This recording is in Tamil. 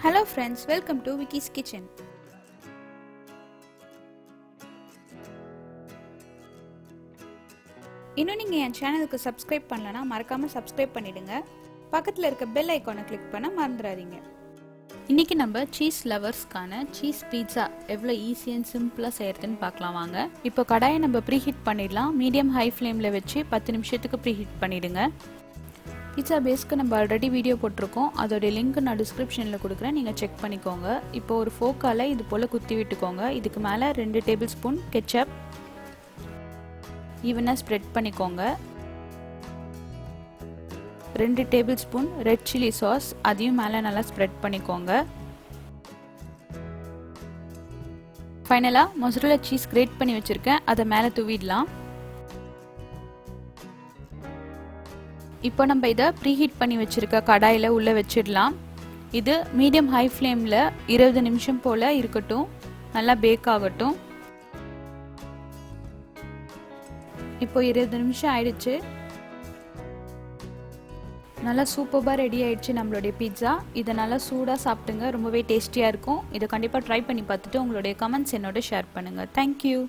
Hello friends, welcome to Vicky's Kitchen. இன்னும் நீங்க என் சேனலுக்கு சப்ஸ்கிரைப் பண்ணலனா மறக்காம சப்ஸ்கிரைப் பண்ணிடுங்க. பக்கத்துல இருக்க பெல் ஐகானை கிளிக் பண்ண மறந்துடாதீங்க. இன்னைக்கு நம்ம சீஸ் லவர்ஸ்க்கான சீஸ் பீட்சா எவ்வளவு ஈஸி அண்ட் சிம்பிளா செய்யறதுன்னு பார்க்கலாம் வாங்க. இப்போ கடாயை நம்ம ப்ரீஹீட் பண்ணிடலாம். மீடியம் ஹை ஃப்ளேம்ல வச்சு 10 நிமிஷத்துக்கு ப்ரீஹீட் பண்ணிடுங்க. பீட்சா பேஸ்க்கு நம்ம ஆல்ரெடி வீடியோ போட்டிருக்கோம். அதோட லிங்க் நான் டிஸ்கிரிப்ஷனில் கொடுக்குறேன், நீங்கள் செக் பண்ணிக்கோங்க. இப்போ ஒரு ஃபோக்கால் இது போல் குத்தி விட்டுக்கோங்க. இதுக்கு மேலே 2 டேபிள் ஸ்பூன் கெட்சப் ஈவனாக ஸ்ப்ரெட் பண்ணிக்கோங்க. 2 table spoon red chilli sauce அதையும் மேலே நல்லா ஸ்ப்ரெட் பண்ணிக்கோங்க. ஃபைனலாக மொசரெல்லா சீஸ் கிரேட் பண்ணி வச்சுருக்கேன், அதை மேலே தூவிடலாம். இப்போ நம்ம இதை ப்ரீஹீட் பண்ணி வச்சிருக்க கடாயில் உள்ளே வச்சிடலாம். இது மீடியம் ஹை ஃப்ளேமில் 20 நிமிஷம் போல் இருக்கட்டும், நல்லா பேக் ஆகட்டும். இப்போ 20 நிமிஷம் ஆயிடுச்சு, நல்லா சூப்பராக ரெடி ஆயிடுச்சு நம்மளுடைய பீட்சா. இதை நல்லா சூடாக சாப்பிட்டுங்க, ரொம்பவே டேஸ்டியாக இருக்கும். இதை கண்டிப்பாக ட்ரை பண்ணி பார்த்துட்டு உங்களுடைய கமெண்ட்ஸ் என்னோட ஷேர் பண்ணுங்கள். தேங்க்யூ.